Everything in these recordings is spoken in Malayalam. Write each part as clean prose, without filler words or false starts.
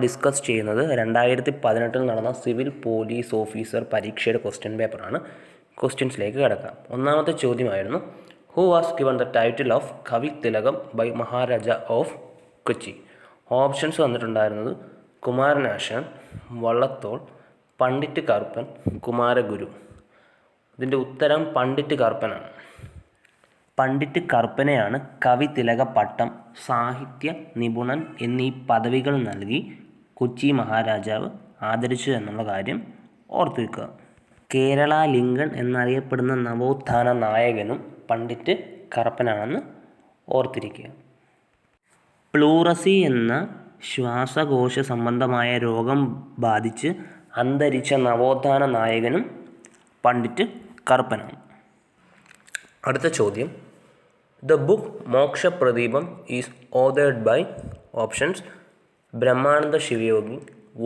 ഡിസ്കസ് ചെയ്യുന്നത് 2018 നടന്ന സിവിൽ പോലീസ് ഓഫീസർ പരീക്ഷയുടെ ക്വസ്റ്റ്യൻ പേപ്പറാണ്. ക്വസ്റ്റ്യൻസിലേക്ക് കിടക്കാം. ഒന്നാമത്തെ ചോദ്യമായിരുന്നു, who was given the title of Kavi Tilakam by Maharaja of Kochi? Options വന്നിട്ടുണ്ടായിരുന്നത് കുമാരനാശാൻ, വള്ളത്തോൾ, പണ്ഡിറ്റ് കറുപ്പൻ, കുമാരഗുരു. ഇതിൻ്റെ ഉത്തരം പണ്ഡിറ്റ് കറുപ്പനാണ്. പണ്ഡിറ്റ് കറുപ്പനെയാണ് കവി തിലക പട്ടം, സാഹിത്യ നിപുണൻ എന്നീ പദവികൾ നൽകി കൊച്ചി മഹാരാജാവ് ആദരിച്ചു എന്നുള്ള കാര്യം ഓർത്തു വയ്ക്കുക. കേരള ലിങ്കൺ എന്നറിയപ്പെടുന്ന നവോത്ഥാന നായകനും പണ്ഡിറ്റ് കറുപ്പനാണെന്ന് ഓർത്തിരിക്കുക. പ്ലൂറസി എന്ന ശ്വാസകോശ സംബന്ധമായ രോഗം ബാധിച്ച് അന്തരിച്ച നവോത്ഥാന നായകനും പണ്ഡിറ്റ് കറുപ്പനാണ്. അടുത്ത ചോദ്യം, the book Mokshapradeepam is authored by options Brahmananda Sivayogi,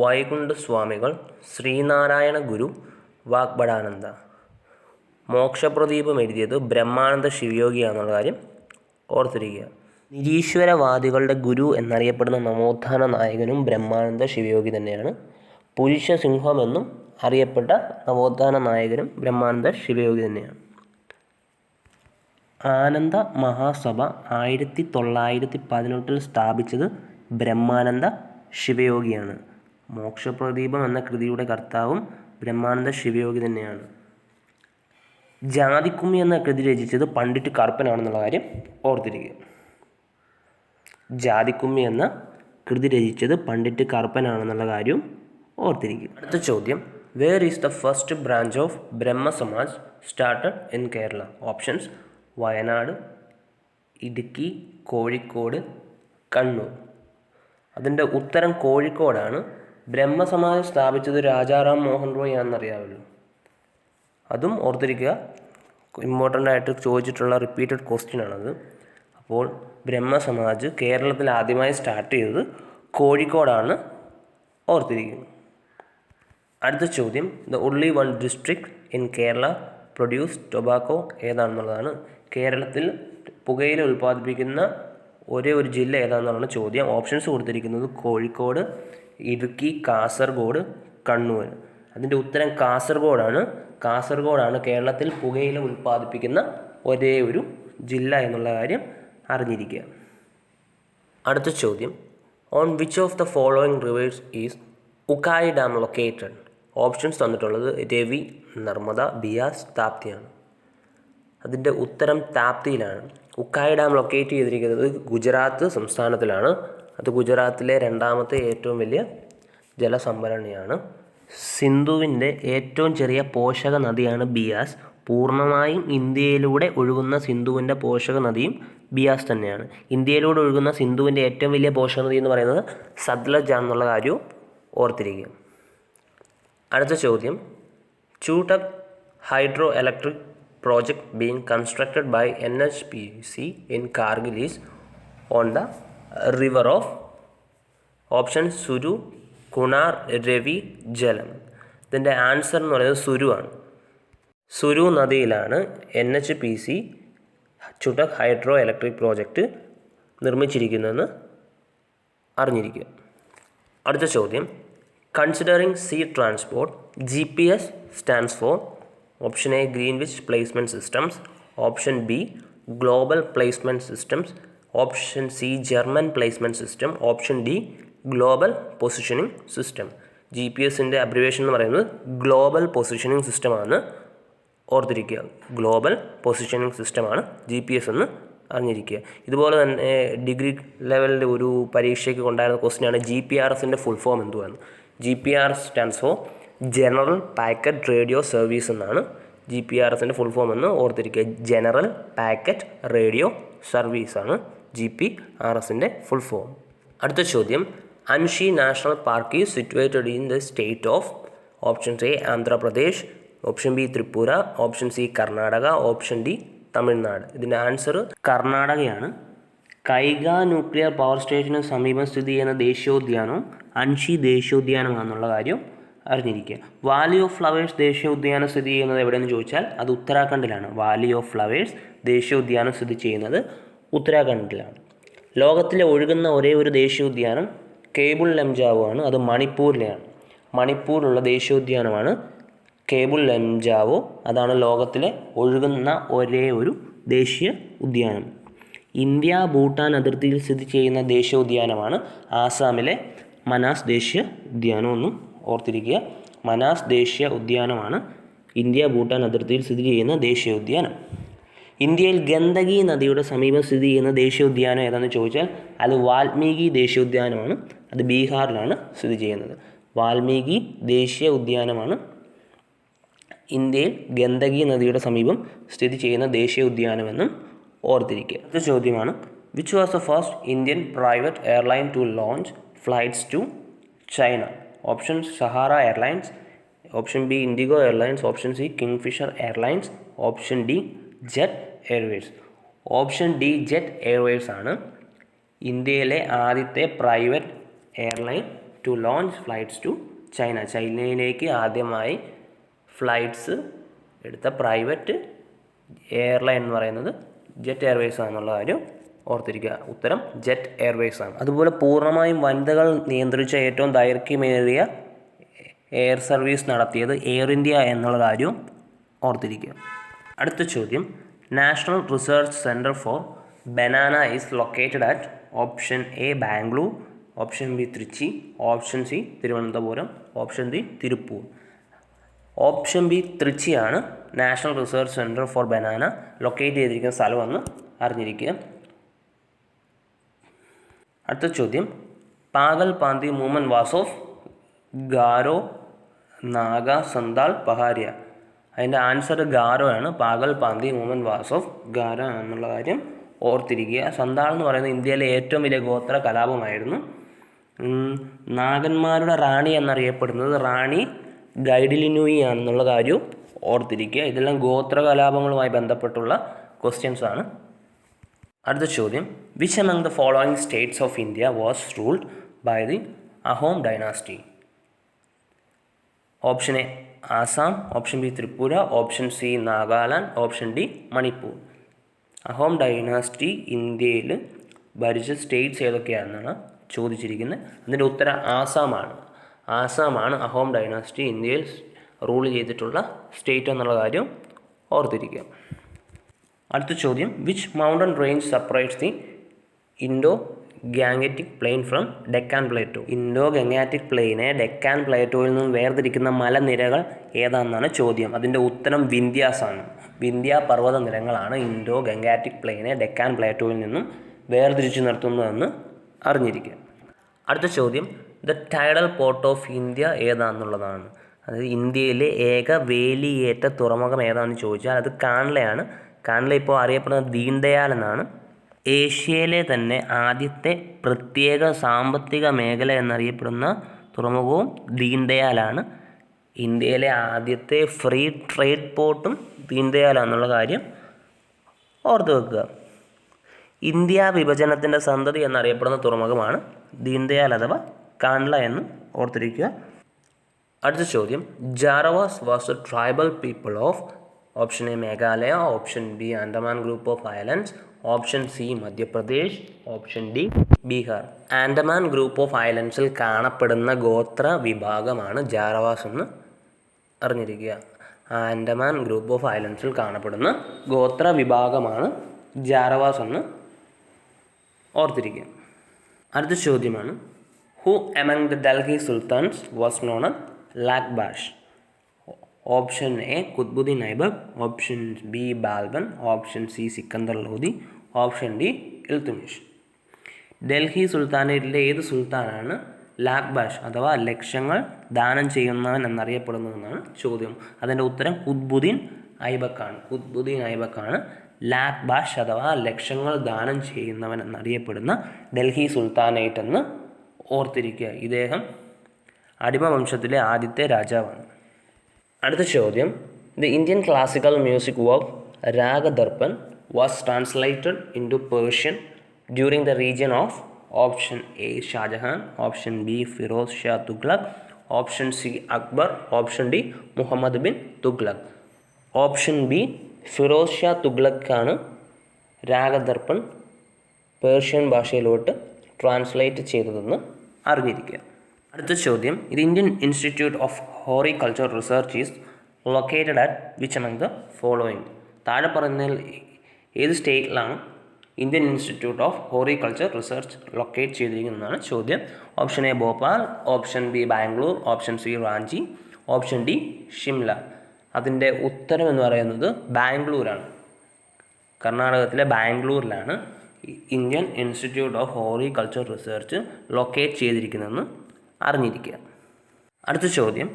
Vaikunda Swamikal, Sree Narayana ഗുരു, വാഗ്ഭടാനന്ദ. മോക്ഷപ്രദീപം എഴുതിയത് ബ്രഹ്മാനന്ദ ശിവയോഗിയാണെന്നുള്ള കാര്യം ഓർത്തിരിക്കുക. നിരീശ്വരവാദികളുടെ ഗുരു എന്നറിയപ്പെടുന്ന നവോത്ഥാന നായകനും ബ്രഹ്മാനന്ദ ശിവയോഗി തന്നെയാണ്. പുരുഷസിംഹമെന്നും അറിയപ്പെട്ട നവോത്ഥാന നായകനും ബ്രഹ്മാനന്ദ ശിവയോഗി തന്നെയാണ്. ആനന്ദ മഹാസഭ 1918 സ്ഥാപിച്ചത് ബ്രഹ്മാനന്ദ ശിവയോഗിയാണ്. മോക്ഷപ്രദീപം എന്ന കൃതിയുടെ കർത്താവും ബ്രഹ്മാനന്ദ ശിവയോഗി തന്നെയാണ്. ജാതിക്കുമ്മി എന്ന കൃതി രചിച്ചത് പണ്ഡിറ്റ് കറുപ്പനാണെന്നുള്ള കാര്യം ഓർത്തിരിക്കുക. ജാതിക്കുമ്മി എന്ന കൃതി രചിച്ചത് പണ്ഡിറ്റ് കറുപ്പനാണെന്നുള്ള കാര്യവും ഓർത്തിരിക്കുക. അടുത്ത ചോദ്യം, where is the first branch of Brahmo Samaj started in Kerala? Options Wayanad, Idukki, Kozhikode, Kannur. അതിൻ്റെ ഉത്തരം കോഴിക്കോടാണ്. ബ്രഹ്മസമാജം സ്ഥാപിച്ചത് രാജാറാം മോഹൻ റോയ് ആണെന്നറിയാമല്ലോ. അതും ഓർത്തിരിക്കുക. ഇമ്പോർട്ടൻ്റ് ആയിട്ട് ചോദിച്ചിട്ടുള്ള റിപ്പീറ്റഡ് ക്വസ്റ്റ്യൻ ആണത്. അപ്പോൾ ബ്രഹ്മസമാജ് കേരളത്തിൽ ആദ്യമായി സ്റ്റാർട്ട് ചെയ്തത് കോഴിക്കോടാണ്, ഓർത്തിരിക്കുക. അടുത്ത ചോദ്യം, the only one district in Kerala produce tobacco ഏതാണെന്നുള്ളതാണ്. കേരളത്തിൽ പുകയില ഉൽപ്പാദിപ്പിക്കുന്ന ഒരേ ഒരു ജില്ല ഏതാണെന്നാണ് ചോദ്യം. ഓപ്ഷൻസ് കൊടുത്തിരിക്കുന്നത് കോഴിക്കോട്, ഇടുക്കി, കാസർഗോഡ്, കണ്ണൂർ. അതിൻ്റെ ഉത്തരം കാസർഗോഡാണ്. കാസർഗോഡാണ് കേരളത്തിൽ പുകയില ഉൽപ്പാദിപ്പിക്കുന്ന ഒരേ ഒരു ജില്ല എന്നുള്ള കാര്യം അറിഞ്ഞിരിക്കുക. അടുത്ത ചോദ്യം, on which of the following reverse is ഉക്കായി dam located? Options തന്നിട്ടുള്ളത് രവി, നർമ്മദ, ബിയാസ്, താപ്തിയാണ്. അതിൻ്റെ ഉത്തരം താപ്തിയിലാണ്. ഉക്കായി ഡാം ലൊക്കേറ്റ് ചെയ്തിരിക്കുന്നത് ഗുജറാത്ത് സംസ്ഥാനത്തിലാണ്. അത് ഗുജറാത്തിലെ രണ്ടാമത്തെ ഏറ്റവും വലിയ ജലസംഭരണിയാണ്. സിന്ധുവിൻ്റെ ഏറ്റവും ചെറിയ പോഷക നദിയാണ് ബിയാസ്. പൂർണ്ണമായും ഇന്ത്യയിലൂടെ ഒഴുകുന്ന സിന്ധുവിൻ്റെ പോഷക നദിയും ബിയാസ് തന്നെയാണ്. ഇന്ത്യയിലൂടെ ഒഴുകുന്ന സിന്ധുവിൻ്റെ ഏറ്റവും വലിയ പോഷക നദി എന്ന് പറയുന്നത് സത്ലജ് ആണെന്നുള്ള കാര്യവും ഓർത്തിരിക്കുക. അടുത്ത ചോദ്യം, Chutak hydroelectric project being constructed by NHPC in Kargil is on the river of options Suru, Kunar, Ravi, Jalam. ഇതിൻ്റെ ആൻസർ എന്ന് പറയുന്നത് സുരു ആണ്. സുരു നദിയിലാണ് NHPC Chutak hydroelectric project നിർമ്മിച്ചിരിക്കുന്നതെന്ന് അറിഞ്ഞിരിക്കുക. അടുത്ത ചോദ്യം, considering sea transport GPS stands for option A Greenwich placement systems, option B global placement systems, option C German placement system, option D global positioning system. GPS-ൻ്റെ അബ്രിവേഷൻ എന്ന് പറയുന്നത് ഗ്ലോബൽ പൊസിഷനിങ് സിസ്റ്റമാണ്, ഓർത്തിരിക്കുക. ഗ്ലോബൽ പൊസിഷനിങ് സിസ്റ്റമാണ് GPS എന്ന് അറിഞ്ഞിരിക്കുക. ഇതുപോലെ തന്നെ ഡിഗ്രി ലെവലിൻ്റെ ഒരു പരീക്ഷയ്ക്ക് കൊണ്ടായിരുന്ന ക്വസ്റ്റ്യനാണ് GPRS-ൻ്റെ ഫുൾ ഫോം എന്തുവാണ്. GPRS stands for general packet radio service എന്നാണ് GPRS-ൻ്റെ ഫുൾ ഫോം എന്ന് ഓർത്തിരിക്കുക. ജനറൽ പാക്കറ്റ് റേഡിയോ സർവീസാണ് GPRS-ൻ്റെ ഫുൾ ഫോം. അടുത്ത ചോദ്യം, Anshi national park is situated in the state of? Option A Andhra Pradesh, option B Tripura, option C Karnataka, option D Tamil Nadu. ഇതിൻ്റെ ആൻസർ കർണാടകയാണ്. കൈഗ ന്യൂക്ലിയർ പവർ സ്റ്റേഷന് സമീപം സ്ഥിതി ചെയ്യുന്ന ദേശീയോദ്യാനവും അൻഷി ദേശീയോദ്യാനമാണെന്നുള്ള കാര്യം അറിഞ്ഞിരിക്കുക. വാലി ഓഫ് ഫ്ലവേഴ്സ് ദേശീയോദ്യാനം സ്ഥിതി ചെയ്യുന്നത് എവിടെയെന്ന് ചോദിച്ചാൽ അത് ഉത്തരാഖണ്ഡിലാണ്. വാലി ഓഫ് ഫ്ലവേഴ്സ് ദേശീയോദ്യാനം സ്ഥിതി ചെയ്യുന്നത് ഉത്തരാഖണ്ഡിലാണ്. ലോകത്തിലെ ഒഴുകുന്ന ഒരേ ഒരു ദേശീയോദ്യാനം കേബിൾ ലംജാവോ ആണ്, അത് മണിപ്പൂരിലെയാണ്. മണിപ്പൂരിലുള്ള ദേശീയോദ്യാനമാണ് കേബിൾ ലംജാവോ. അതാണ് ലോകത്തിലെ ഒഴുകുന്ന ഒരേ ഒരു ദേശീയ ഉദ്യാനം. ഇന്ത്യ ഭൂട്ടാൻ അതിർത്തിയിൽ സ്ഥിതി ചെയ്യുന്ന ദേശീയോദ്യാനമാണ് ആസാമിലെ മനാസ് ദേശീയ ഉദ്യാനം എന്നും ഓർത്തിരിക്കുക. മനാസ് ദേശീയ ഉദ്യാനമാണ് ഇന്ത്യ ഭൂട്ടാൻ അതിർത്തിയിൽ സ്ഥിതി ചെയ്യുന്ന ദേശീയോദ്യാനം. ഇന്ത്യയിൽ ഗണ്ഡകി നദിയുടെ സമീപം സ്ഥിതി ചെയ്യുന്ന ദേശീയോദ്യാനം ഏതാണെന്ന് ചോദിച്ചാൽ അത് വാൽമീകി ദേശീയോദ്യാനമാണ്. അത് ബീഹാറിലാണ് സ്ഥിതി ചെയ്യുന്നത്. വാൽമീകി ദേശീയ ഉദ്യാനമാണ് ഇന്ത്യയിൽ ഗണ്ഡകി നദിയുടെ സമീപം സ്ഥിതി ചെയ്യുന്ന ദേശീയ ഉദ്യാനമെന്നും ഓർത്തിരിക്കുക. അടുത്ത ചോദ്യമാണ്, which was the first Indian private airline to launch flights to China? Option Sahara airlines, option B IndiGo airlines, option C Kingfisher airlines, option D Jet Airways. Option D Jet Airways ആണ് ഇന്ത്യയിലെ ആദ്യത്തെ private airline to launch flights to China. ചൈനയിലേക്ക് ആദ്യമായി ഫ്ലൈറ്റ്സ് എടുത്ത പ്രൈവറ്റ് എയർലൈൻ എന്ന് പറയുന്നത് ജെറ്റ് എയർവേസ് ആണെന്നുള്ള കാര്യം ഓർത്തിരിക്കുക. ഉത്തരം ജെറ്റ് എയർവേസ് ആണ്. അതുപോലെ പൂർണ്ണമായും വനിതകൾ നിയന്ത്രിച്ച ഏറ്റവും ദൈർഘ്യമേറിയ എയർ സർവീസ് നടത്തിയത് എയർ ഇന്ത്യ എന്നുള്ള കാര്യവും ഓർത്തിരിക്കുക. അടുത്ത ചോദ്യം, national research centre for banana is located at option A Bangalore, option B Trichy, option C Thiruvananthapuram, option D Tiruppur. Option B തൃച്ചിയാണ് national research centre for banana locate ചെയ്തിരിക്കുന്ന സ്ഥലമെന്ന് അറിഞ്ഞിരിക്കുക. അടുത്ത ചോദ്യം, Pagal Panthi movement was of Garo, Naga, Santhal, Pahariya. അതിൻ്റെ ആൻസർ ഗാരോ ആണ്. Pagal Panthi movement was of Garo എന്നുള്ള കാര്യം ഓർത്തിരിക്കുക. സന്താൾ എന്ന് പറയുന്നത് ഇന്ത്യയിലെ ഏറ്റവും വലിയ ഗോത്ര കലാപമായിരുന്നു. നാഗന്മാരുടെ റാണി എന്നറിയപ്പെടുന്നത് റാണി ഗൈഡിലിനുയി ആണെന്നുള്ള കാര്യവും ഓർത്തിരിക്കുക. ഇതെല്ലാം ഗോത്ര കലാപങ്ങളുമായി ബന്ധപ്പെട്ടുള്ള ക്വസ്റ്റ്യൻസ് ആണ്. അടുത്ത ചോദ്യം, which among the following states of India was ruled by the Ahom dynasty? Option A Assam, option B Tripura, option C Nagaland, option D Manipur. Ahom dynasty ഇന്ത്യയിൽ ഭരിച്ച സ്റ്റേറ്റ്സ് ഏതൊക്കെയാണെന്നാണ് ചോദിച്ചിരിക്കുന്നത്. അതിൻ്റെ ഉത്തരം ആസാമാണ്. ആസാമാണ് അഹോം ഡൈനാസ്റ്റി ഇന്ത്യയിൽ റൂൾ ചെയ്തിട്ടുള്ള സ്റ്റേറ്റ് എന്നുള്ള കാര്യം ഓർത്തിരിക്കുക. അടുത്ത ചോദ്യം, which mountain range separates the Indo Gangetic plain from Deccan plateau? Indo Gangetic പ്ലെയിനെ ഡെക്കാൻ പ്ലേറ്റോയിൽ നിന്നും വേർതിരിക്കുന്ന മലനിരകൾ ഏതാണെന്നാണ് ചോദ്യം. അതിൻ്റെ ഉത്തരം വിന്ധ്യാസാണ്. വിന്ധ്യ പർവ്വത നിരകളാണ് ഇൻഡോ ഗംഗാറ്റിക് പ്ലെയിനെ ഡെക്കാൻ പ്ലേറ്റോയിൽ നിന്നും വേർതിരിച്ചു നിർത്തുന്നതെന്ന് അറിഞ്ഞിരിക്കുക. അടുത്ത ചോദ്യം, the tidal port of India ഏതാണെന്നുള്ളതാണ്. അതായത് ഇന്ത്യയിലെ ഏക വേലിയേറ്റ തുറമുഖം ഏതാണെന്ന് ചോദിച്ചാൽ അത് കാൻഡലയാണ്. കാൻഡല ഇപ്പോൾ അറിയപ്പെടുന്നത് ദീൻദയാൽ എന്നാണ്. ഏഷ്യയിലെ തന്നെ ആദ്യത്തെ പ്രത്യേക സാമ്പത്തിക മേഖല എന്നറിയപ്പെടുന്ന തുറമുഖവും ദീൻദയാലാണ്. ഇന്ത്യയിലെ ആദ്യത്തെ ഫ്രീ ട്രേഡ് പോർട്ടും ദീൻദയാലാണെന്നുള്ള കാര്യം ഓർത്തു വെക്കുക. ഇന്ത്യ വിഭജനത്തിൻ്റെ സന്തതി എന്നറിയപ്പെടുന്ന തുറമുഖമാണ് ദീൻദയാൽ അഥവാ കാൻഡല എന്ന് ഓർത്തിരിക്കുക. അടുത്ത ചോദ്യം, Jarawas was a tribal people of option A Meghalaya, option B Andaman group of islands, option C Madhya Pradesh, option D Bihar. Andaman group of ഐലൻഡ്സിൽ കാണപ്പെടുന്ന ഗോത്ര വിഭാഗമാണ് ജാരവാസ് എന്ന് അറിഞ്ഞിരിക്കുക. ആൻഡമാൻ ഗ്രൂപ്പ് ഓഫ് ഐലൻഡ്സിൽ കാണപ്പെടുന്ന ഗോത്ര വിഭാഗമാണ് ജാരവാസ് എന്ന് ഓർത്തിരിക്കുക. അടുത്ത ചോദ്യമാണ്, who among the Delhi sultans was known as Lakhbaksh? Option A Qutbuddin Aibak, option B Balban, option C Sikandar Lodhi, option D Iltutmish. Delhi സുൽത്താനേറ്റിലെ ഏത് സുൽത്താനാണ് ലാക്ബാഷ് അഥവാ ലക്ഷങ്ങൾ ദാനം ചെയ്യുന്നവൻ എന്നറിയപ്പെടുന്നതെന്നാണ് ചോദ്യം. അതിൻ്റെ ഉത്തരം കുത്ബുദ്ദീൻ ഐബക്കാണ്. കുത്ബുദ്ദീൻ ഐബക്കാണ് ലാക്ബാഷ് അഥവാ ലക്ഷങ്ങൾ ദാനം ചെയ്യുന്നവൻ എന്നറിയപ്പെടുന്ന ഡൽഹി സുൽത്താനേറ്റ് എന്ന് ഓർത്തിരിക്കുക. ഇദ്ദേഹം അടിമവംശത്തിലെ ആദ്യത്തെ രാജാവാണ്. അടുത്ത ചോദ്യം, the Indian classical music work Ragadarpan was translated into Persian during the region of option A Shah Jahan, option B Firoz Shah Tughlaq, option C Akbar, option D Muhammad bin Tughlaq. Option B Firoz Shah തുഗ്ലക്കാണ് രാഗദർപ്പൻ പേർഷ്യൻ ഭാഷയിലോട്ട് ട്രാൻസ്ലേറ്റ് ചെയ്തതെന്ന് അറിഞ്ഞിരിക്കുക. അടുത്ത ചോദ്യം, ഇത് Indian institute of horticulture research is located at which among the following? താഴെ പറയുന്നതിൽ ഏത് സ്റ്റേറ്റിലാണ് Indian institute of horticulture research locate ചെയ്തിരിക്കുന്നതാണ് ചോദ്യം. Option A Bhopal, option B Bangalore, option C Ranchi, option D Shimla. അതിൻ്റെ ഉത്തരം എന്ന് പറയുന്നത് ബാംഗ്ലൂരാണ്. കർണാടകത്തിലെ ബാംഗ്ലൂരിലാണ് Indian institute of horticulture research locate ചെയ്തിരിക്കുന്നതെന്ന് അറിഞ്ഞിരിക്കുക. അടുത്ത ചോദ്യം,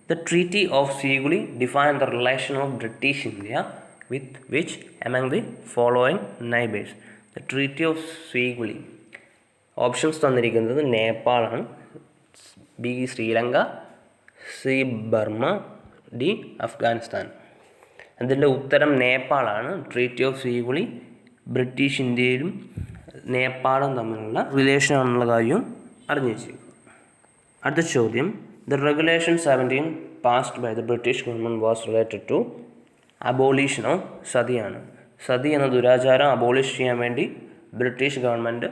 the treaty of Sugauli define the relation of British India with which among the following neighbours? The treaty of Sugauli. Options തന്നിരിക്കുന്നത് നേപ്പാളാണ്, B Sri Lanka, C Burma, D Afghanistan. അതിൻ്റെ ഉത്തരം നേപ്പാളാണ്. ട്രീറ്റി ഓഫ് സീഗുളി ബ്രിട്ടീഷ് ഇന്ത്യയിലും നേപ്പാളും തമ്മിലുള്ള റിലേഷനാണെന്നുള്ള കാര്യവും അറിഞ്ഞു വെച്ചിരിക്കും. അടുത്ത ചോദ്യം, the regulation 17 passed by the British government was related to abolition of സതിയാണ്. സതി എന്ന ദുരാചാരം അബോളിഷ് ചെയ്യാൻ വേണ്ടി ബ്രിട്ടീഷ് ഗവൺമെൻറ്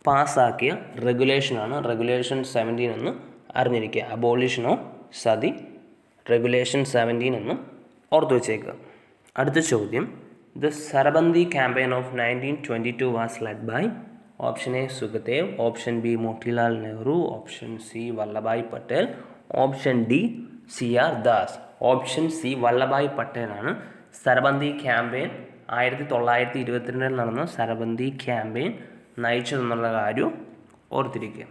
പാസ്സാക്കിയ റെഗുലേഷനാണ് റെഗുലേഷൻ 17 എന്ന് അറിഞ്ഞിരിക്കുക. അബോളിഷൻ ഓഫ് സതി റെഗുലേഷൻ 17 എന്ന് ഓർത്തു വച്ചേക്കുക. അടുത്ത ചോദ്യം, the Sarabandi campaign of 1922 was led by? Option A Sukhdev, option B Motilal Nehru, option C Vallabhbhai Patel, option D CR Das. Option C Vallabhbhai പട്ടേലാണ് സരബന്ദി ക്യാമ്പയിൻ 1922 നടന്ന സരബന്ദി ക്യാമ്പയിൻ നയിച്ചതെന്നുള്ള കാര്യം ഓർത്തിരിക്കുക.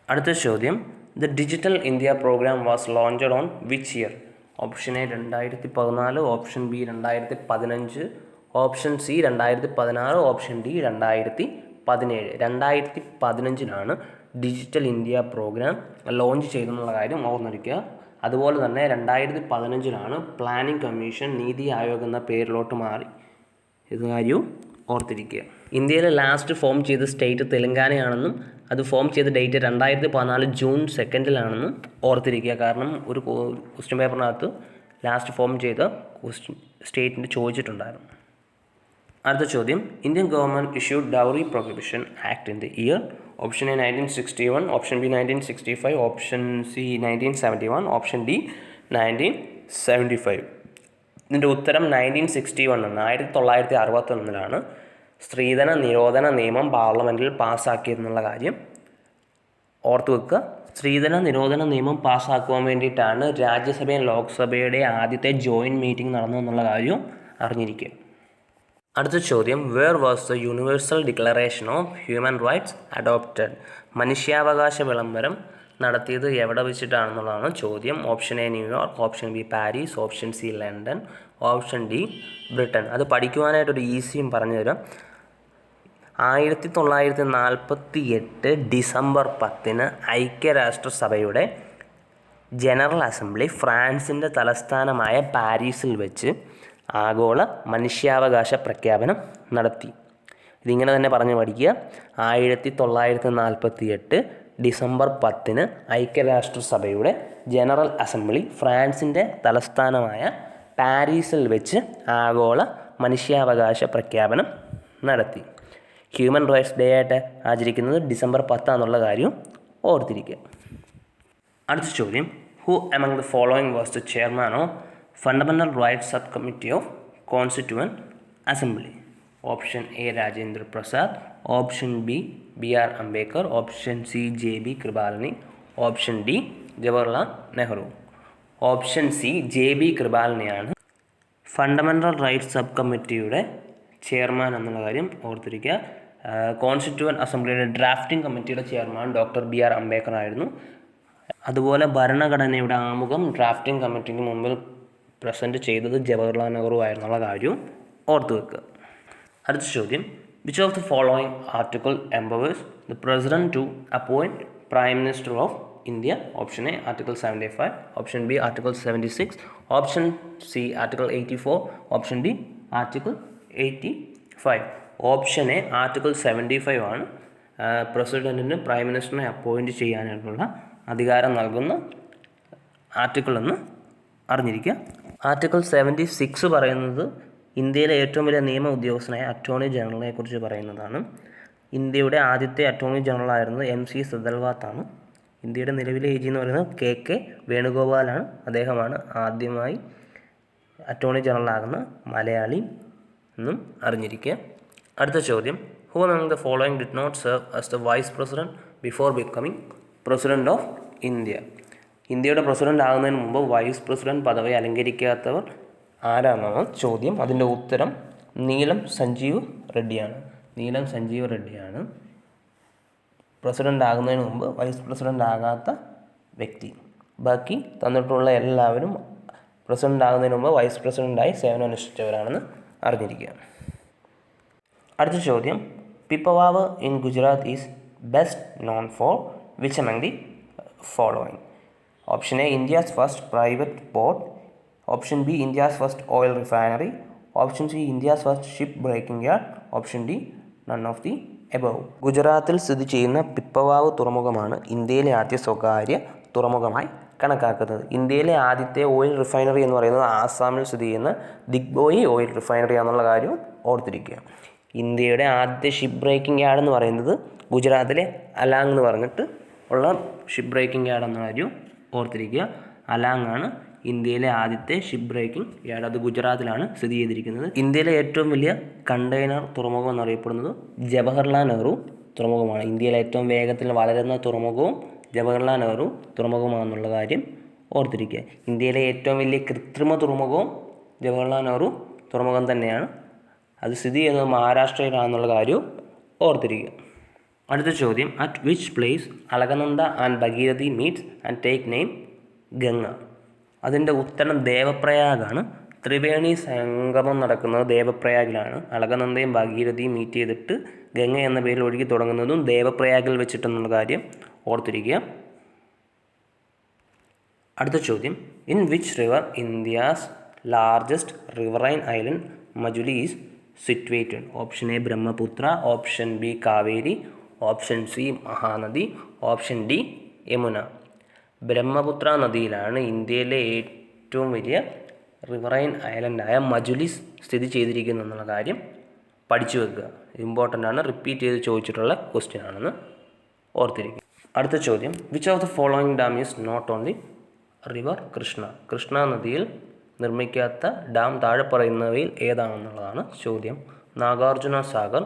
അടുത്ത ചോദ്യം, the digital India programme was launched on which year? Option A 2014, option B 2015, option C 2016, option D 2017. 2015 digital India programme launch ചെയ്തെന്നുള്ള കാര്യം ഓർമ്മിരിക്കുക. അതുപോലെ തന്നെ 2015 പ്ലാനിംഗ് കമ്മീഷൻ നീതി ആയോഗ് എന്ന പേരിലോട്ട് മാറി. ഇത് കാര്യവും ഓർത്തിരിക്കുക. ഇന്ത്യയിൽ ലാസ്റ്റ് ഫോം ചെയ്ത സ്റ്റേറ്റ് തെലങ്കാനയാണെന്നും അത് ഫോം ചെയ്ത ഡേറ്റ് 2014 ജൂൺ 2 ഓർത്തിരിക്കുക. കാരണം ഒരു ക്വസ്റ്റ്യൻ പേപ്പറിനകത്ത് ലാസ്റ്റ് ഫോം ചെയ്ത സ്റ്റേറ്റിൻ്റെ ചോദിച്ചിട്ടുണ്ടായിരുന്നു. അടുത്ത ചോദ്യം, Indian government issued dowry prohibition act in the year? Option A 1961, option B 1965, option C 1971, option D 1975. ഇതിൻ്റെ ഉത്തരം 1961 ആണ്. 1961 സ്ത്രീധന നിരോധന നിയമം പാർലമെൻറ്റിൽ പാസ്സാക്കിയെന്നുള്ള കാര്യം ഓർത്തു വെക്കുക. സ്ത്രീധന നിരോധന നിയമം പാസ്സാക്കുവാൻ വേണ്ടിയിട്ടാണ് രാജ്യസഭയും ലോക്സഭയുടെ ആദ്യത്തെ ജോയിൻറ്റ് മീറ്റിംഗ് നടന്നതെന്നുള്ള കാര്യവും അറിഞ്ഞിരിക്കുക. അടുത്ത ചോദ്യം, where was the universal declaration of human rights adopted? മനുഷ്യാവകാശ വിളംബരം നടത്തിയത് എവിടെ വെച്ചിട്ടാണെന്നുള്ളതാണ് ചോദ്യം. Option A New York, option B Paris, option C London, option D Britain. അത് പഠിക്കുവാനായിട്ടൊരു ഈസിയും പറഞ്ഞു തരാം. 1948 ഡിസംബർ 10 ഐക്യരാഷ്ട്രസഭയുടെ ജനറൽ അസംബ്ലി ഫ്രാൻസിൻ്റെ തലസ്ഥാനമായ പാരീസിൽ വെച്ച് ആഗോള മനുഷ്യാവകാശ പ്രഖ്യാപനം നടത്തി. ഇതിങ്ങനെ തന്നെ പറഞ്ഞു പഠിക്കുക. 1948 ഡിസംബർ 10 ഐക്യരാഷ്ട്രസഭയുടെ ജനറൽ അസംബ്ലി ഫ്രാൻസിൻ്റെ തലസ്ഥാനമായ പാരീസിൽ വെച്ച് ആഗോള മനുഷ്യാവകാശ പ്രഖ്യാപനം നടത്തി. ഹ്യൂമൻ റൈറ്റ്സ് ഡേ ആയിട്ട് ആചരിക്കുന്നത് ഡിസംബർ 10 എന്നുള്ള കാര്യം ഓർത്തിരിക്കുക. അടുത്ത ചോദ്യം, who among the following was the chairman of fundamental rights sub committee of constituent assembly? Option A Rajendra Prasad, option B BR Ambedkar, option C JB Kripalani, option D Jawaharlal Nehru. Option C JB കൃപാലിനിയാണ് ഫണ്ടമെൻ്റൽ റൈറ്റ്സ് സബ് കമ്മിറ്റിയുടെ ചെയർമാൻ എന്നുള്ള കാര്യം ഓർത്തിരിക്കുക. കോൺസ്റ്റിറ്റ്യൂവൻറ്റ് അസംബ്ലിയുടെ ഡ്രാഫ്റ്റിംഗ് കമ്മിറ്റിയുടെ ചെയർമാൻ ഡോക്ടർ BR അംബേദ്കർ ആയിരുന്നു. അതുപോലെ ഭരണഘടനയുടെ ആമുഖം ഡ്രാഫ്റ്റിംഗ് കമ്മിറ്റിക്ക് മുമ്പിൽ പ്രസൻറ്റ് ചെയ്തത് ജവഹർലാൽ നെഹ്റു ആയിരുന്നുള്ള കാര്യവും ഓർത്തു വെക്കുക. അടുത്ത ചോദ്യം, which of the following article empowers the president to appoint prime minister of India? Option A article 75, option B article 76, option C article 84, option D article 85. Option A article 75 ആണ് പ്രസിഡൻറ്റിന് പ്രൈം മിനിസ്റ്ററിനെ അപ്പോയിൻറ്റ് ചെയ്യാനായിട്ടുള്ള അധികാരം നൽകുന്ന ആർട്ടിക്കിൾ എന്ന് അറിഞ്ഞിരിക്കുക. ആർട്ടിക്കിൾ 76 പറയുന്നത് ഇന്ത്യയിലെ ഏറ്റവും വലിയ നിയമ ഉദ്യോഗസ്ഥനായ അറ്റോർണി ജനറലിനെ കുറിച്ച് പറയുന്നതാണ്. ഇന്ത്യയുടെ ആദ്യത്തെ അറ്റോർണി ജനറൽ ആയിരുന്നത് MC സെതൽവാത്താണ്. ഇന്ത്യയുടെ നിലവിലെ AG എന്ന് പറയുന്നത് KK വേണുഗോപാലാണ്. അദ്ദേഹമാണ് ആദ്യമായി അറ്റോർണി ജനറൽ ആകുന്ന മലയാളി എന്നും അറിഞ്ഞിരിക്കുക. അടുത്ത ചോദ്യം, who among the following did not serve as the vice president before becoming president of India? ഇന്ത്യയുടെ പ്രസിഡന്റ് ആകുന്നതിന് മുമ്പ് വൈസ് പ്രസിഡന്റ് പദവി അലങ്കരിക്കാത്തവർ ആരാണെന്നാണ് ചോദ്യം. അതിൻ്റെ ഉത്തരം നീലം സഞ്ജീവ് റെഡ്ഡിയാണ്. പ്രസിഡന്റ് ആകുന്നതിന് മുമ്പ് വൈസ് പ്രസിഡന്റ് ആകാത്ത വ്യക്തി. ബാക്കി തന്നിട്ടുള്ള എല്ലാവരും പ്രസിഡന്റ് ആകുന്നതിന് മുമ്പ് വൈസ് പ്രസിഡന്റായി സേവനമനുഷ്ഠിച്ചവരാണെന്ന് അറിഞ്ഞിരിക്കുക. അടുത്ത ചോദ്യം, Pipavav in Gujarat is best known for which among the following? Option A, India's first private port. Option B, India's first oil refinery. Option C, India's first ship breaking yard. Option D, none of the above. ഗുജറാത്തിൽ സ്ഥിതി ചെയ്യുന്ന പിപ്പവാവ് തുറമുഖമാണ് ഇന്ത്യയിലെ ആദ്യ സ്വകാര്യ തുറമുഖമായി കണക്കാക്കുന്നത്. ഇന്ത്യയിലെ ആദ്യത്തെ ഓയിൽ റിഫൈനറി എന്ന് പറയുന്നത് ആസാമിൽ സ്ഥിതി ചെയ്യുന്ന ദിഗ്ബോയി ഓയിൽ റിഫൈനറി ആണെന്നുള്ള കാര്യം ഓർത്തിരിക്കുക. ഇന്ത്യയുടെ ആദ്യത്തെ ഷിപ്പ് ബ്രേക്കിംഗ് യാർഡ് എന്ന് പറയുന്നത് ഗുജറാത്തിലെ അലാങ് എന്ന് പറഞ്ഞിട്ട് ഉള്ള ഷിപ്പ് ബ്രേക്കിംഗ് യാർഡ് എന്ന കാര്യം ഓർത്തിരിക്കുക. അലാങ് ആണ് ഇന്ത്യയിലെ ആദ്യത്തെ ഷിപ്പ് ബ്രേക്കിംഗ് യാർഡ്. അത് ഗുജറാത്തിലാണ് സ്ഥിതി ചെയ്തിരിക്കുന്നത്. ഇന്ത്യയിലെ ഏറ്റവും വലിയ കണ്ടെയ്നർ തുറമുഖം എന്നറിയപ്പെടുന്നത് ജവഹർലാൽ നെഹ്റു തുറമുഖമാണ്. ഇന്ത്യയിലെ ഏറ്റവും വേഗത്തിൽ വളരുന്ന തുറമുഖവും ജവഹർലാൽ നെഹ്റു തുറമുഖമാണെന്നുള്ള കാര്യം ഓർത്തിരിക്കുക. ഇന്ത്യയിലെ ഏറ്റവും വലിയ കൃത്രിമ തുറമുഖവും ജവഹർലാൽ നെഹ്റു തുറമുഖം തന്നെയാണ്. അത് സ്ഥിതി ചെയ്യുന്നത് മഹാരാഷ്ട്രയിലാണെന്നുള്ള കാര്യവും ഓർത്തിരിക്കുക. അടുത്ത ചോദ്യം, at which place Alaknanda and Bhagirathi meets and take name Ganga? അതിൻ്റെ ഉത്തരം ദേവപ്രയാഗാണ്. ത്രിവേണി സംഗമം നടക്കുന്നത് ദേവപ്രയാഗിലാണ്. അളകനന്ദയും ഭഗീരഥിയും മീറ്റ് ചെയ്തിട്ട് ഗംഗ എന്ന പേരിൽ ഒഴുകി തുടങ്ങുന്നതും ദേവപ്രയാഗിൽ വെച്ചിട്ടെന്നുള്ള കാര്യം ഓർത്തിരിക്കുക. അടുത്ത ചോദ്യം, in which river India's largest riverine island Majuli is situated? Option A Brahmaputra. Option B Kaveri. Option C Mahanadi. Option D Yamuna. Brahmaputra നദിയിലാണ് ഇന്ത്യയിലെ ഏറ്റവും വലിയ റിവറൈൻ ഐലൻഡായ മജുലി സ്ഥിതി ചെയ്തിരിക്കുന്നു എന്നുള്ള കാര്യം പഠിച്ചു വെക്കുക. ഇമ്പോർട്ടൻ്റ് ആണ്, റിപ്പീറ്റ് ചെയ്ത് ചോദിച്ചിട്ടുള്ള ക്വസ്റ്റ്യൻ ആണെന്ന് ഓർത്തിരിക്കുക. അടുത്ത ചോദ്യം, which of the following dam is not on the river Krishna? Krishna നദിയിൽ നിർമ്മിക്കാത്ത ഡാം താഴെ പറയുന്നവയിൽ ഏതാണെന്നുള്ളതാണ് ചോദ്യം. നാഗാർജുന സാഗർ,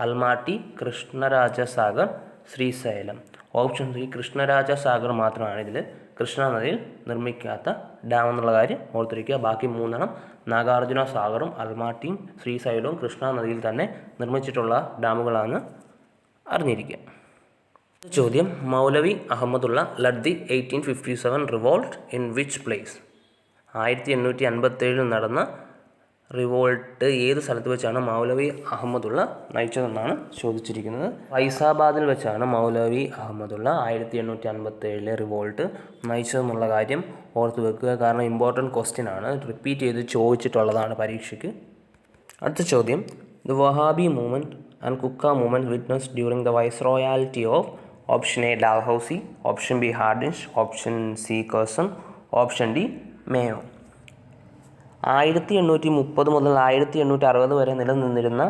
അൽമാട്ടി, കൃഷ്ണരാജ സാഗർ, ശ്രീശൈലം. ഓപ്ഷൻ സി കൃഷ്ണരാജ സാഗർ മാത്രമാണ് ഇതിൽ കൃഷ്ണ നദിയിൽ നിർമ്മിക്കാത്ത ഡാം എന്നുള്ള കാര്യം ഓർത്തിരിക്കുക. ബാക്കി മൂന്നെണ്ണം നാഗാർജുന സാഗറും അൽമാട്ടിയും ശ്രീശൈലവും കൃഷ്ണ നദിയിൽ തന്നെ നിർമ്മിച്ചിട്ടുള്ള ഡാമുകളാണ് അറിഞ്ഞിരിക്കുക. ചോദ്യം, Maulvi Ahmadullah led the 1857 revolt in which place? 1857 നടന്ന റിവോൾട്ട് ഏത് സ്ഥലത്ത് വെച്ചാണ് മൗലവി അഹമ്മദുള്ള നയിച്ചതെന്നാണ് ചോദിച്ചിരിക്കുന്നത്. ഫൈസാബാദിൽ വെച്ചാണ് മൗലവി അഹമ്മദുള്ള 1857 റിവോൾട്ട് നയിച്ചതെന്നുള്ള കാര്യം ഓർത്ത് വെക്കുക. കാരണം ഇമ്പോർട്ടൻറ്റ് ക്വസ്റ്റ്യൻ ആണ്, റിപ്പീറ്റ് ചെയ്ത് ചോദിച്ചിട്ടുള്ളതാണ് പരീക്ഷയ്ക്ക്. അടുത്ത ചോദ്യം, the Wahabi movement and Kuka movement witness during the viceroyalty of? Option A Dalhousie. Option B Hardinge. Option C Curzon. Option D Mayo. 1830 മുതൽ 1860 വരെ നിലനിന്നിരുന്ന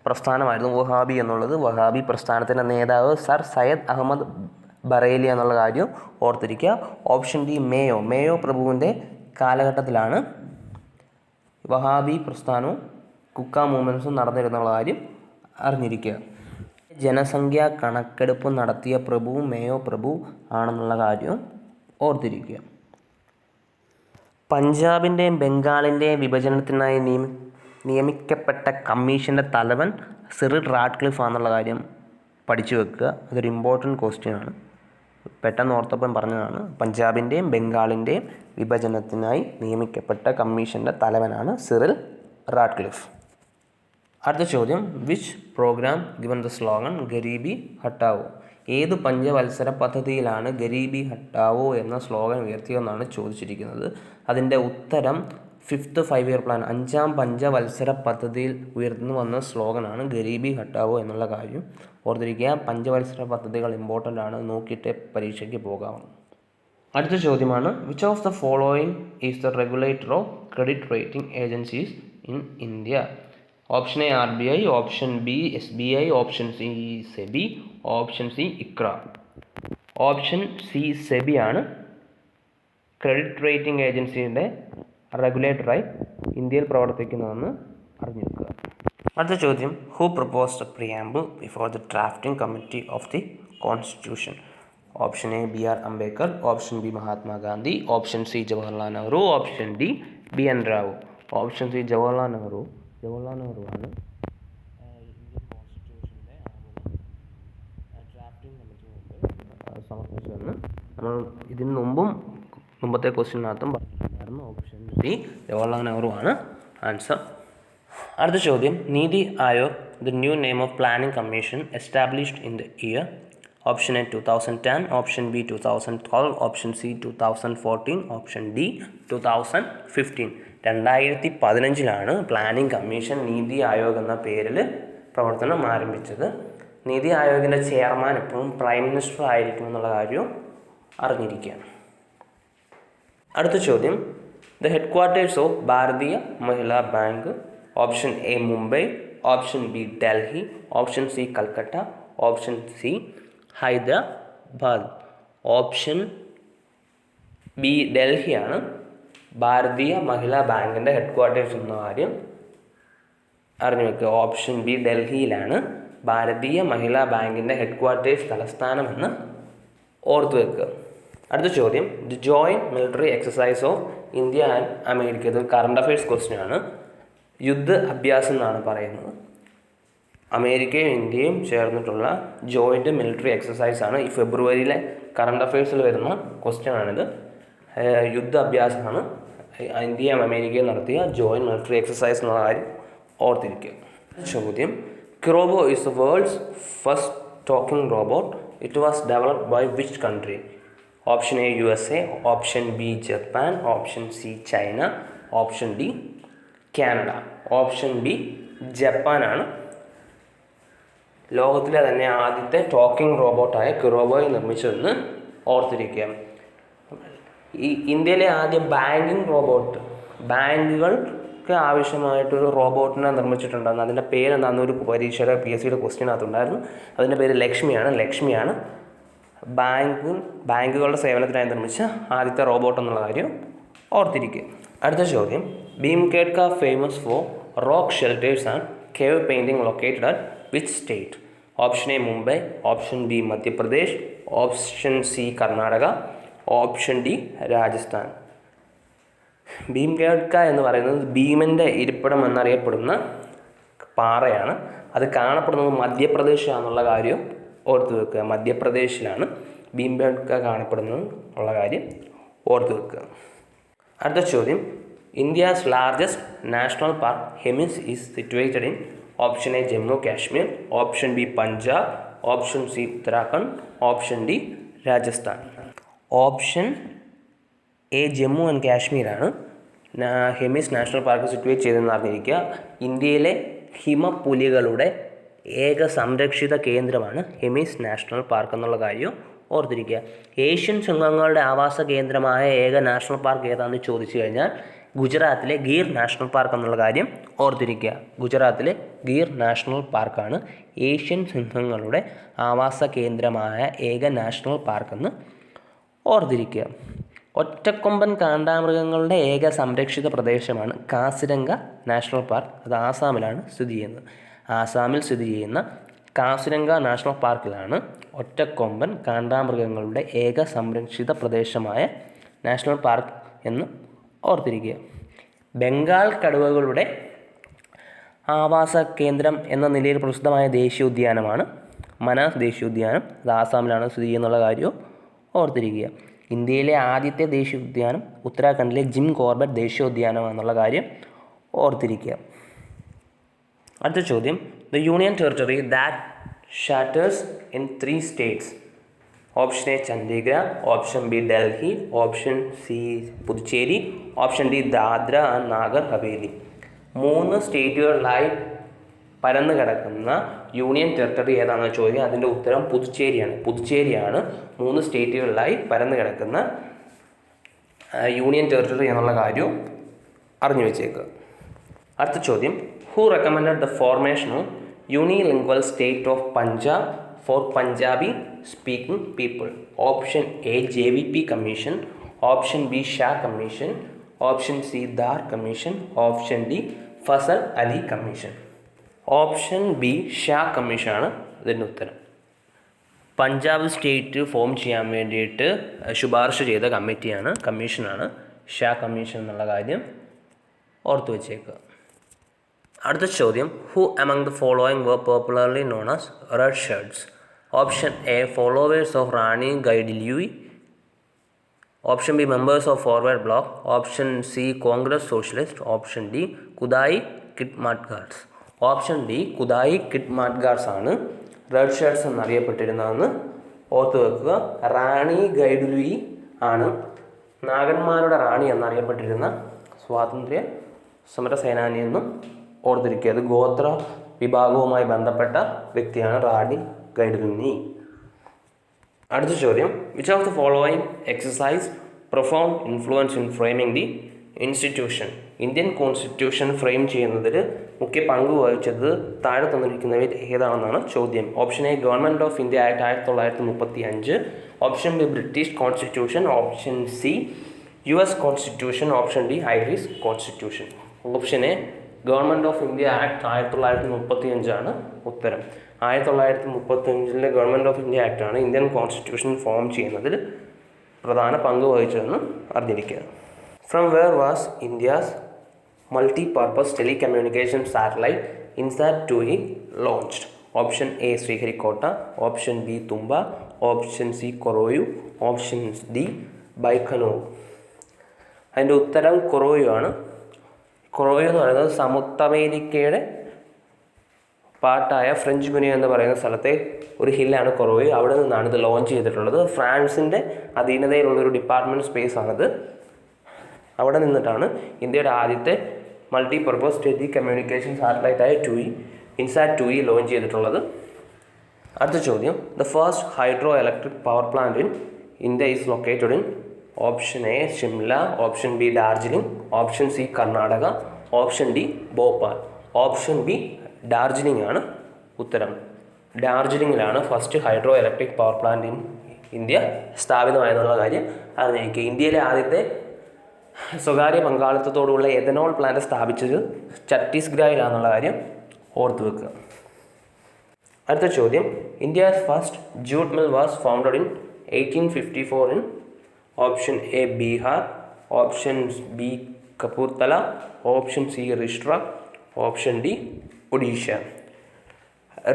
പ്രസ്ഥാനമായിരുന്നു വഹാബി എന്നുള്ളത്. വഹാബി പ്രസ്ഥാനത്തിൻ്റെ നേതാവ് സർ സയ്യദ് അഹമ്മദ് ബറേലി എന്നുള്ള കാര്യം ഓർത്തിരിക്കുക. ഓപ്ഷൻ ഡി മേയോ പ്രഭുവിൻ്റെ കാലഘട്ടത്തിലാണ് വഹാബി പ്രസ്ഥാനവും കുക്ക മൂവ്മെൻറ്റ്സും നടന്നിരുന്നുള്ള കാര്യം അറിഞ്ഞിരിക്കുക. ജനസംഖ്യാ കണക്കെടുപ്പ് നടത്തിയ പ്രഭു മേയോ പ്രഭു ആണെന്നുള്ള കാര്യവും ഓർത്തിരിക്കുക. പഞ്ചാബിൻ്റെയും ബംഗാളിൻ്റെയും വിഭജനത്തിനായി നിയമിക്കപ്പെട്ട കമ്മീഷൻ്റെ തലവൻ സിറിൽ റാഡ്ക്ലിഫ് ആണെന്നുള്ള കാര്യം പഠിച്ചു വെക്കുക. അതൊരു ഇമ്പോർട്ടൻറ്റ് ക്വസ്റ്റ്യൻ ആണ്, പെട്ടെന്ന് ഓർത്തപ്പം പറഞ്ഞതാണ്. പഞ്ചാബിൻ്റെയും ബംഗാളിൻ്റെയും വിഭജനത്തിനായി നിയമിക്കപ്പെട്ട കമ്മീഷൻ്റെ തലവനാണ് സിറിൽ റാഡ്ക്ലിഫ്. അടുത്ത ചോദ്യം, which programme given the slogan Garibi Hatao? ഏത് പഞ്ചവത്സര പദ്ധതിയിലാണ് ഗരീബി ഹട്ടാവോ എന്ന സ്ലോഗൻ ഉയർത്തിയതെന്നാണ് ചോദിച്ചിരിക്കുന്നത്. അതിൻ്റെ ഉത്തരം 5th 5-year പ്ലാൻ, 5ാം പഞ്ചവത്സര പദ്ധതിയിൽ ഉയർന്നു വന്ന സ്ലോഗനാണ് ഗരീബി ഹട്ടാവോ എന്നുള്ള കാര്യം ഓർത്തിരിക്കുക. പഞ്ചവത്സര പദ്ധതികൾ ഇമ്പോർട്ടൻ്റ് ആണ്, നോക്കിയിട്ട് പരീക്ഷയ്ക്ക് പോകാവുന്നു. അടുത്ത ചോദ്യമാണ്, which of the following is the regulator of credit rating agencies in India? Option A RBI. Option B SBI. Option C SEBI. Option C Iqra. Option C SEBI ആണ് ക്രെഡിറ്റ് റേറ്റിംഗ് ഏജൻസിയുടെ റെഗുലേറ്ററായി ഇന്ത്യയിൽ പ്രവർത്തിക്കുന്നതെന്ന് അറിഞ്ഞു വെക്കുക. അടുത്ത ചോദ്യം, who proposed a preamble before the drafting committee of the constitution? Option A B R Ambedkar, option B Mahatma Gandhi, option C Jawaharlal Nehru, option D B N Rao. Option C Jawaharlal Nehru ആണ് ഇന്ത്യൻ കോൺസ്റ്റിറ്റ്യൂഷൻ്റെ ഡ്രാഫ്റ്റിംഗ് കമ്മിറ്റി മുമ്പ് സമർപ്പിച്ചതെന്ന് നമ്മൾ ഇതിന് മുമ്പത്തെ ക്വസ്റ്റ്യനകത്തും പറഞ്ഞിട്ടുണ്ടായിരുന്നു. ഓപ്ഷൻ സി ജവഹർലാൽ നെഹ്റു ആണ് ആൻസർ. അടുത്ത ചോദ്യം, NITI Aayog, the new name of planning commission, established in the year? Option A 2010, option B 2012, option C 2014, option D 2015. 2015 planning commission NITI Aayog എന്ന പേരിൽ പ്രവർത്തനം ആരംഭിച്ചത്. നീതി ആയോഗിൻ്റെ ചെയർമാൻ എപ്പോഴും പ്രൈം മിനിസ്റ്റർ ആയിരിക്കും എന്നുള്ള കാര്യവും അറിഞ്ഞിരിക്കുക. അടുത്ത ചോദ്യം, the head quarters of Bharatiya Mahila bank? Option A Mumbai, option B Delhi, option C Calcutta, option C Hyderabad. Option B ഡൽഹിയാണ് ഭാരതീയ മഹിളാ ബാങ്കിൻ്റെ ഹെഡ് ക്വാർട്ടേഴ്സ് എന്ന കാര്യം അറിഞ്ഞു വെക്കുക. ഓപ്ഷൻ ബി ഡൽഹിയിലാണ് ഭാരതീയ മഹിളാ ബാങ്കിൻ്റെ ഹെഡ് ക്വാർട്ടേഴ്സ് തലസ്ഥാനമെന്ന് ഓർത്തു വെക്കുക. അടുത്ത ചോദ്യം, the joint military exercise of India and America. ഇത് കറണ്ട് അഫയേഴ്സ് ക്വസ്റ്റ്യൻ ആണ്. യുദ്ധ അഭ്യാസം എന്നാണ് പറയുന്നത്. അമേരിക്കയും ഇന്ത്യയും ചേർന്നിട്ടുള്ള ജോയിൻറ്റ് മിലിറ്ററി എക്സസൈസ് ആണ്. ഈ ഫെബ്രുവരിയിലെ കറണ്ട് അഫയേഴ്സിൽ വരുന്ന ക്വസ്റ്റ്യൻ ആണിത്. യുദ്ധ അഭ്യാസമാണ് ഇന്ത്യയും അമേരിക്കയും നടത്തിയ ജോയിൻറ്റ് മിലിറ്ററി എക്സസൈസ് എന്നുള്ള കാര്യം ഓർത്തിരിക്കുക. ചോദ്യം, Kirobo is the world's first talking robot. It was developed by which country? Option A USA, option B Japan, option C China, option D Canada. Option B ജപ്പാനാണ് ലോകത്തിലെ തന്നെ ആദ്യത്തെ ടോക്കിംഗ് റോബോട്ടായ ക്രോബോയെ നിർമ്മിച്ചതെന്ന് ഓർത്തിരിക്കുക. ഈ ഇന്ത്യയിലെ ആദ്യ ബാങ്കിങ് റോബോട്ട്, ബാങ്കുകൾക്ക് ആവശ്യമായിട്ടൊരു റോബോട്ടിനെ നിർമ്മിച്ചിട്ടുണ്ടെന്ന്, അതിൻ്റെ പേരെന്താണെന്ന് ഒരു പരീക്ഷയുടെ PSCയുടെ ക്വസ്റ്റ്യനകത്തുണ്ടായിരുന്നു. അതിൻ്റെ പേര് ലക്ഷ്മിയാണ് ബാങ്കുകളുടെ സേവനത്തിനായി നിർമ്മിച്ച ആദ്യത്തെ റോബോട്ട് എന്നുള്ള കാര്യം ഓർത്തിരിക്കുക. അടുത്ത ചോദ്യം, Bhimbetka famous for rock shelters and cave painting located at which state? Option A Mumbai, option B Madhya Pradesh, option C Karnataka, option D Rajasthan. Bhimbetka എന്ന് പറയുന്നത് ഭീമൻ്റെ ഇരിപ്പിടം എന്നറിയപ്പെടുന്ന പാറയാണ്. അത് കാണപ്പെടുന്നത് മധ്യപ്രദേശിലാണെന്നുള്ള കാര്യം ഓർത്തു വെക്കുക. മധ്യപ്രദേശിലാണ് ഭീംകേട്ക കാണപ്പെടുന്നത് ഉള്ള കാര്യം ഓർത്തു വെക്കുക. അടുത്ത ചോദ്യം, India's largest national park Hemis is situated in? Option A Jammu Kashmir, option B Punjab, option C Uttarakhand, option D Rajasthan. Option A Jammu and കാശ്മീരാണ് ഹെമിസ് നാഷണൽ പാർക്ക് സിറ്റുവേറ്റ് ചെയ്തതെന്ന് അറിഞ്ഞിരിക്കുക. ഇന്ത്യയിലെ ഹിമപ്പുലികളുടെ ഏക സംരക്ഷിത കേന്ദ്രമാണ് ഹെമിസ് നാഷണൽ പാർക്ക് എന്നുള്ള കാര്യം ഓർത്തിരിക്കുക. ഏഷ്യൻ സിംഹങ്ങളുടെ ആവാസ കേന്ദ്രമായ ഏക നാഷണൽ പാർക്ക് ഏതാണെന്ന് ചോദിച്ചു കഴിഞ്ഞാൽ ഗുജറാത്തിലെ ഗീർ നാഷണൽ പാർക്ക് എന്നുള്ള കാര്യം ഓർത്തിരിക്കുക. ഗുജറാത്തിലെ ഗീർ നാഷണൽ പാർക്കാണ് ഏഷ്യൻ സിംഹങ്ങളുടെ ആവാസ കേന്ദ്രമായ ഏക നാഷണൽ പാർക്കെന്ന് ഓർത്തിരിക്കുക. ഒറ്റക്കൊമ്പൻ കാണ്ടാമൃഗങ്ങളുടെ ഏക സംരക്ഷിത പ്രദേശമാണ് കാസിരംഗ നാഷണൽ പാർക്ക്. അത് ആസാമിലാണ് സ്ഥിതി ചെയ്യുന്നത്. ആസാമിൽ സ്ഥിതി ചെയ്യുന്ന കാസിരംഗ നാഷണൽ പാർക്കിലാണ് ഒറ്റക്കൊമ്പൻ കാണ്ടാമൃഗങ്ങളുടെ ഏക സംരക്ഷിത പ്രദേശമായ നാഷണൽ പാർക്ക് എന്ന് ഓർത്തിരിക്കുക. ബംഗാൾ കടുവകളുടെ ആവാസ കേന്ദ്രം എന്ന നിലയിൽ പ്രസിദ്ധമായ ദേശീയോദ്യാനമാണ് മനാസ് ദേശീയോദ്യാനം. അത് ആസാമിലാണ് സ്ഥിതി ചെയ്യുന്നുള്ള കാര്യവും ഓർത്തിരിക്കുക. ഇന്ത്യയിലെ ആദ്യത്തെ ദേശീയോദ്യാനം ഉത്തരാഖണ്ഡിലെ ജിം കോർബറ്റ് ദേശീയോദ്യാനം എന്നുള്ള കാര്യം ഓർത്തിരിക്കുക. അടുത്ത ചോദ്യം, the union territory that shatters in 3 states? Option A Chandigarh, option B Delhi, option C Puducherry, option D Dadra and Nagar Haveli. 3 സ്റ്റേറ്റുകളിലായി പരന്നു കിടക്കുന്ന യൂണിയൻ ടെറിട്ടറി ഏതാണെന്ന് ചോദിക്കുക. അതിൻ്റെ ഉത്തരം പുതുച്ചേരിയാണ് 3 സ്റ്റേറ്റുകളിലായി പരന്നു കിടക്കുന്ന യൂണിയൻ ടെറിട്ടറി എന്നുള്ള കാര്യവും അറിഞ്ഞു വെച്ചേക്കുക. അടുത്ത ചോദ്യം, who recommended the formation of unilingual state of Punjab for Punjabi speaking people. Option A JVP commission, option B Shah commission, option C Dhar commission, option D Fazal Ali commission. Option B Shah കമ്മീഷനാണ് ഇതിൻ്റെ ഉത്തരം. പഞ്ചാബ് സ്റ്റേറ്റ് ഫോം ചെയ്യാൻ വേണ്ടിയിട്ട് ശുപാർശ ചെയ്ത കമ്മീഷനാണ് ഷാ കമ്മീഷൻ എന്നുള്ള കാര്യം ഓർത്തു വച്ചേക്കുക. അടുത്ത ചോദ്യം, who among the following were popularly known as red shirts? Option A followers of Rani Gaidinliu, option B members of forward bloc, option C Congress socialist, option D Khudai Khidmatgar guards. Option D Khudai Khidmatgar guards ആണ് റെഡ് ഷർട്ട്സ് എന്നറിയപ്പെട്ടിരുന്നതെന്ന് ഓർത്തു വെക്കുക. റാണി ഗൈഡിൻലിയു ആണ് നാഗന്മാരുടെ റാണി എന്നറിയപ്പെട്ടിരുന്ന സ്വാതന്ത്ര്യ സമര സേനാനിയെന്നും ഓർത്തിരിക്കുക. അത് ഗോത്ര വിഭാഗവുമായി ബന്ധപ്പെട്ട വ്യക്തിയാണ് റാണി ഗൈഡിൻലിയു. അടുത്ത ചോദ്യം, which of the following exercise profound influence in framing the institution? Indian constitution frame ചെയ്യുന്നതിൽ മുഖ്യ പങ്ക് വഹിച്ചത് താഴെ തന്നിരിക്കുന്നവയിൽ ഏതാണെന്നാണ് ചോദ്യം. Option A government of India act 1935, option B British constitution, option C US constitution, option D Irish constitution. Option A government of India act 1935 ഉത്തരം. 1935 ഗവൺമെൻറ് ഓഫ് ഇന്ത്യ ആക്ടാണ് ഇന്ത്യൻ കോൺസ്റ്റിറ്റ്യൂഷൻ ഫോം ചെയ്യുന്നതിൽ പ്രധാന പങ്ക് വഹിച്ചതെന്ന് അറിഞ്ഞിരിക്കുക. From where was India's multi purpose telecommunication satellite INSAT-2E launched? Option A Sriharikota, option B Thumba, option C Kourou, option D Baikonur. അതിൻ്റെ ഉത്തരം കൊറോയു ആണ്. കൊറോയു എന്ന് പറയുന്നത് സമുത്ത് അമേരിക്കയുടെ പാർട്ടായ ഫ്രഞ്ച് ഗുനിയ എന്ന് പറയുന്ന സ്ഥലത്തെ ഒരു ഹില്ലാണ് കൊറോയു. അവിടെ നിന്നാണ് ഇത് ലോഞ്ച് ചെയ്തിട്ടുള്ളത്. ഫ്രാൻസിൻ്റെ അധീനതയിലുള്ളൊരു ഡിപ്പാർട്ട്മെൻറ്റ് സ്പേസ് ആണിത്. അവിടെ നിന്നിട്ടാണ് ഇന്ത്യയുടെ ആദ്യത്തെ മൾട്ടി പർപ്പസ് ടെലി കമ്മ്യൂണിക്കേഷൻ സാറ്റലൈറ്റായ INSAT-2E ലോഞ്ച് ചെയ്തിട്ടുള്ളത്. അടുത്ത ചോദ്യം, the first hydroelectric power plant in India is located in? Option A Shimla, option B Darjeeling, option C Karnataka, option D Bhopal. Option B Darjeeling ആണ് ഉത്തരം. ഡാർജിലിംഗിലാണ് first hydroelectric power plant in India സ്ഥാപിതമായെന്നുള്ള കാര്യം അറിഞ്ഞിരിക്കുക. ഇന്ത്യയിലെ ആദ്യത്തെ സ്വകാര്യ പങ്കാളിത്തത്തോടുള്ള എഥനോൾ പ്ലാന്റ് സ്ഥാപിച്ചത് ഛത്തീസ്ഗഡിലാണെന്നുള്ള കാര്യം ഓർത്തു വെക്കുക. അടുത്ത ചോദ്യം, India's first jute mill was founded in 1854 in? Option A Bihar, option B Kapurthala, option C Rishra, option D Odisha.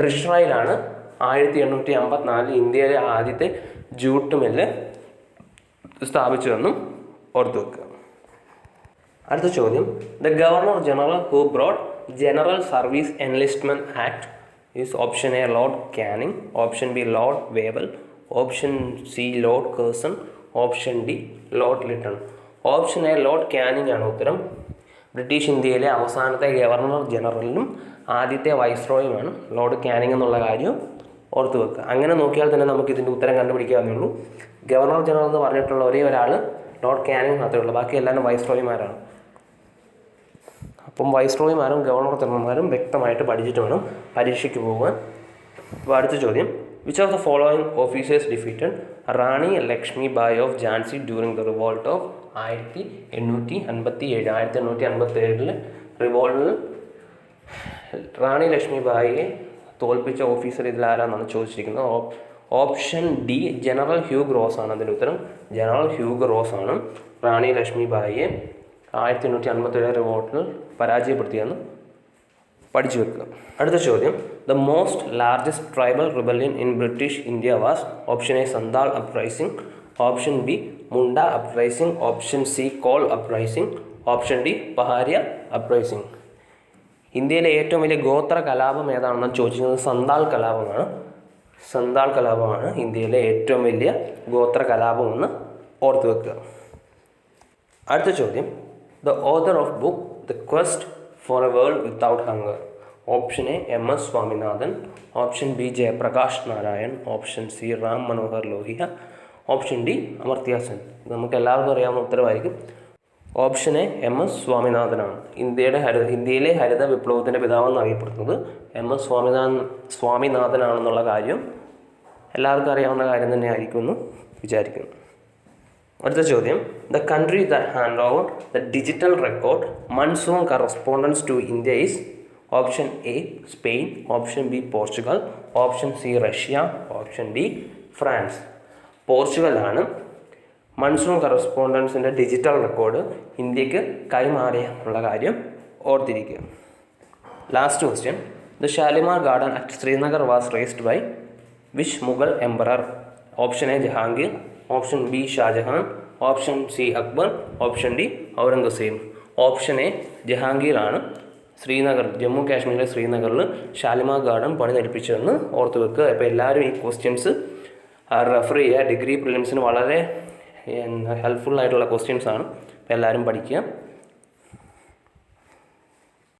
റിഷ്ട്രയിലാണ് 1854 ഇന്ത്യയിലെ ആദ്യത്തെ ജൂട്ട് മില്ല് സ്ഥാപിച്ചതെന്നും ഓർത്തു വെക്കുക. അടുത്ത ചോദ്യം, the governor general who brought general service enlistment act is? Option A Lord Canning, option B Lord Wavell, option C Lord Curzon, option D Lord Lytton. Option A Lord Canning ആണ് ഉത്തരം. ബ്രിട്ടീഷ് ഇന്ത്യയിലെ അവസാനത്തെ ഗവർണർ ജനറലും ആദ്യത്തെ വൈസ്രോയുമാണ് ലോർഡ് കാനിങ് എന്നുള്ള കാര്യം ഓർത്തു വെക്കുക. അങ്ങനെ നോക്കിയാൽ തന്നെ നമുക്ക് ഇതിൻ്റെ ഉത്തരം കണ്ടുപിടിക്കാവുന്നേ ഉള്ളൂ. ഗവർണർ ജനറൽ എന്ന് പറഞ്ഞിട്ടുള്ള ഒരേ ഒരാൾ ലോർഡ് കാനിങ് മാത്രമേ ഉള്ളൂ. ബാക്കി എല്ലാവരും വൈസ്രോയിമാരാണ്. അപ്പം വൈസ്രോയിമാരും ഗവർണർ ജനറൽമാരും വ്യക്തമായിട്ട് പഠിച്ചിട്ട് വേണം പരീക്ഷയ്ക്ക് പോകാൻ. അപ്പോൾ അടുത്ത ചോദ്യം, which of the following officers defeated Rani Lakshmi Bai of Jhansi during the revolt of 1857? 1857 റിവോൾട്ടിൽ റാണി ലക്ഷ്മി ബായിയെ തോൽപ്പിച്ച ഓഫീസർ ഇതിലാരാന്നാണ് ചോദിച്ചിരിക്കുന്നത്. Option D general Hugh Rose ആണ് അതിൻ്റെ ഉത്തരം. ജനറൽ ഹ്യൂഗ് റോസ് ആണ് റാണി ലക്ഷ്മി ബായിയെ 1857 റിവോൾട്ടിൽ പരാജയപ്പെടുത്തിയെന്ന് പഠിച്ചു വെക്കുക. അടുത്ത ചോദ്യം, the most largest tribal rebellion in British India was? Option A Santhal uprising, option B Munda uprising, option C call uprising, option D Pahariya uprising. ഇന്ത്യയിലെ ഏറ്റവും വലിയ ഗോത്ര കലാപം ഏതാണെന്ന് ചോദിച്ചിരിക്കുന്നത് സന്താൾ കലാപമാണ്. സന്താൾ കലാപമാണ് ഇന്ത്യയിലെ ഏറ്റവും വലിയ ഗോത്ര കലാപമെന്ന് ഓർത്തു വെക്കുക. അടുത്ത ചോദ്യം, the author of book the quest for a world without hunger? Option A MS Swaminathan, option B Jayaprakash Narayan, option C Ram Manohar Lohia, option D Amartya Sen. ഇത് നമുക്ക് എല്ലാവർക്കും അറിയാവുന്ന ഉത്തരവായിരിക്കും. ഓപ്ഷൻ എ MS സ്വാമിനാഥനാണ്. ഇന്ത്യയിലെ ഹരിത വിപ്ലവത്തിൻ്റെ പിതാവെന്ന് അറിയപ്പെടുന്നത് MS സ്വാമിനാഥനാണെന്നുള്ള കാര്യം എല്ലാവർക്കും അറിയാവുന്ന കാര്യം തന്നെ ആയിരിക്കും എന്ന് വിചാരിക്കുന്നു. അടുത്ത ചോദ്യം, the country that hand over the digital record monsoon correspondence to India is option A Spain, option B Portugal, option C Russia, option D France. പോർച്ചുഗലാണ് മൺസൂൺ കറസ്പോണ്ടൻസിൻ്റെ ഡിജിറ്റൽ റെക്കോർഡ് ഇന്ത്യക്ക് കൈമാറിയ എന്നുള്ള കാര്യം ഓർത്തിരിക്കുക. Last question, the Shalimar garden at Srinagar was raised by which Mughal emperor? Option A Jahangir, option B Shah Jahan, option C Akbar, option D Aurangzeb. Option A Jahangir ആണ് ശ്രീനഗർ, ജമ്മു കാശ്മീരിലെ ശ്രീനഗറിൽ ഷാലിമാർ ഗാർഡൻ പണിതെടുപ്പിച്ചതെന്ന് ഓർത്ത് വെക്കുക. അപ്പോൾ എല്ലാവരും ഈ ക്വസ്റ്റ്യൻസ് റെഫർ ചെയ്യുക. ഡിഗ്രി പ്രിലിംസിന് വളരെ ഹെൽപ്ഫുൾ ആയിട്ടുള്ള ക്വസ്റ്റ്യൻസ് ആണ്. അപ്പോൾ എല്ലാവരും പഠിക്കുക.